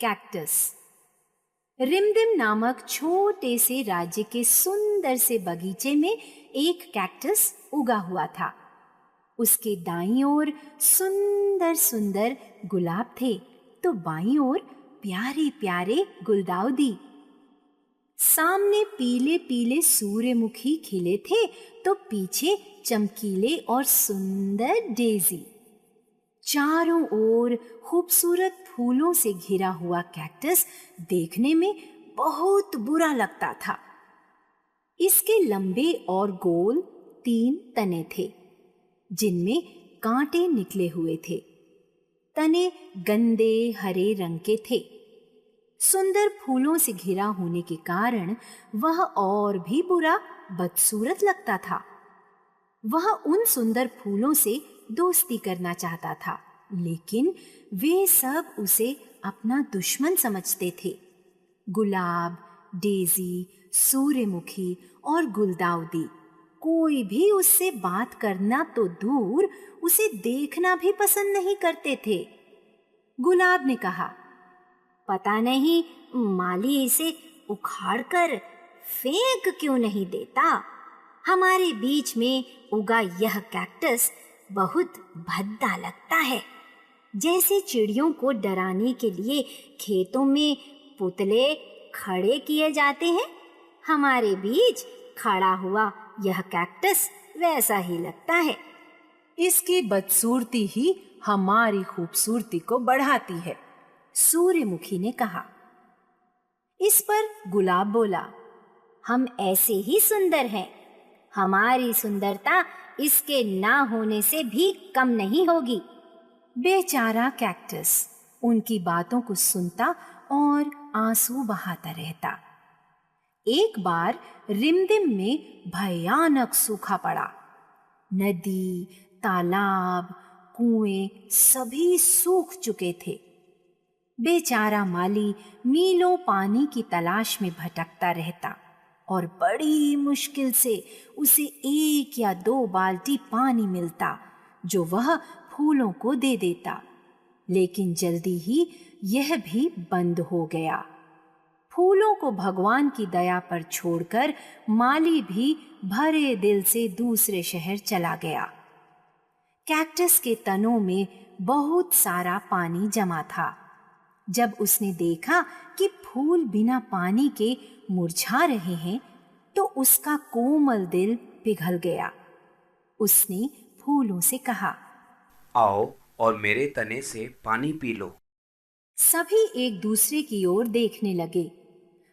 Cactus. रिमदिम नामक छोटे से राज्य के सुंदर से बगीचे में एक कैक्टस उगा हुआ था। उसके दाईं ओर सुंदर सुंदर गुलाब थे तो बाईं ओर प्यारे प्यारे गुलदाउदी। सामने पीले पीले सूर्यमुखी खिले थे तो पीछे चमकीले और सुंदर डेजी। चारों ओर खूबसूरत फूलों से घिरा हुआ कैक्टस देखने में बहुत बुरा लगता था। इसके लंबे और गोल 3 तने थे जिनमें कांटे निकले हुए थे। तने गंदे हरे रंग के थे। सुंदर फूलों से घिरा होने के कारण वह और भी बुरा बदसूरत लगता था। वह उन सुंदर फूलों से दोस्ती करना चाहता था, लेकिन वे सब उसे अपना दुश्मन समझते थे। गुलाब, डेजी, सूर्यमुखी और गुलदाउदी कोई भी उससे बात करना तो दूर, उसे देखना भी पसंद नहीं करते थे। गुलाब ने कहा, पता नहीं माली इसे उखाड़कर फेंक क्यों नहीं देता। हमारे बीच में उगा यह कैक्टस बहुत भद्दा लगता है। जैसे चिड़ियों को डराने के लिए खेतों में पुतले खड़े किए जाते हैं, हमारे बीच खड़ा हुआ यह कैक्टस वैसा ही लगता है। इसकी बदसूरती ही हमारी खूबसूरती को बढ़ाती है, सूर्यमुखी ने कहा। इस पर गुलाब बोला, हम ऐसे ही सुंदर हैं। हमारी सुंदरता इसके ना होने से भी कम नहीं होगी। बेचारा कैक्टस उनकी बातों को सुनता और आंसू बहाता रहता। एक बार रिमदिम में भयानक सूखा पड़ा। नदी, तालाब, कुएं सभी सूख चुके थे। बेचारा माली मीलों पानी की तलाश में भटकता रहता और बड़ी मुश्किल से उसे 1 या 2 बाल्टी पानी मिलता जो वह फूलों को दे देता। लेकिन जल्दी ही यह भी बंद हो गया। फूलों को भगवान की दया पर छोड़कर माली भी भरे दिल से दूसरे शहर चला गया। कैक्टस के तनों में बहुत सारा पानी जमा था। जब उसने देखा कि फूल बिना पानी के मुरझा रहे हैं तो उसका कोमल दिल पिघल गया। उसने फूलों से कहा, आओ और मेरे तने से पानी पी लो। सभी एक दूसरे की ओर देखने लगे।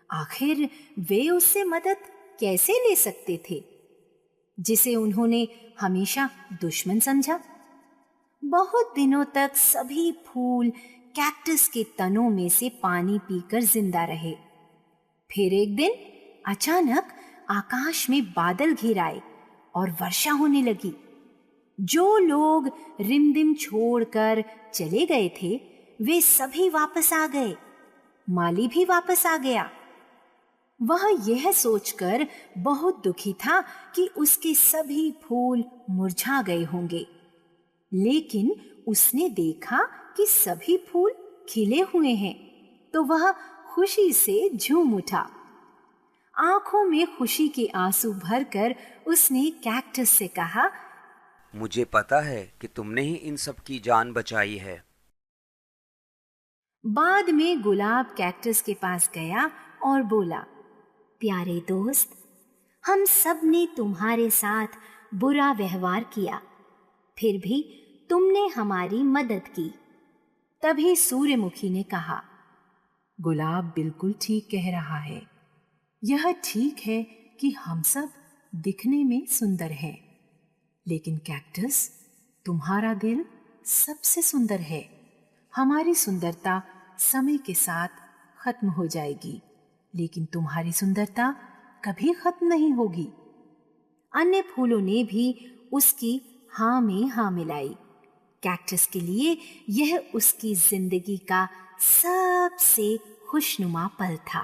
आखिर वे उससे मदद कैसे ले सकते थे जिसे उन्होंने हमेशा दुश्मन समझा। बहुत दिनों तक सभी फूल कैक्टस के तनों में से पानी पीकर जिंदा रहे। फिर एक दिन अचानक आकाश में बादल घिर आए और वर्षा होने लगी। जो लोग रिमदिम छोड़कर चले गए थे वे सभी वापस आ गए। माली भी वापस आ गया। वह यह सोचकर बहुत दुखी था कि उसके सभी फूल मुरझा गए होंगे, लेकिन उसने देखा कि सभी फूल खिले हुए हैं तो वह खुशी से झूम उठा। आंखों में खुशी के आंसू भरकर उसने कैक्टस से कहा, मुझे पता है कि तुमने ही इन सब की जान बचाई है। बाद में गुलाब कैक्टस के पास गया और बोला, प्यारे दोस्त, हम सब ने तुम्हारे साथ बुरा व्यवहार किया, फिर भी तुमने हमारी मदद की। तभी सूर्यमुखी ने कहा, गुलाब बिल्कुल ठीक कह रहा है। यह ठीक है कि हम सब दिखने में सुंदर हैं, लेकिन कैक्टस तुम्हारा दिल सबसे सुंदर है। हमारी सुंदरता समय के साथ खत्म हो जाएगी, लेकिन तुम्हारी सुंदरता कभी खत्म नहीं होगी। अन्य फूलों ने भी उसकी हाँ में हाँ मिलाई। कैक्टस के लिए यह उसकी जिंदगी का सबसे खुशनुमा पल था।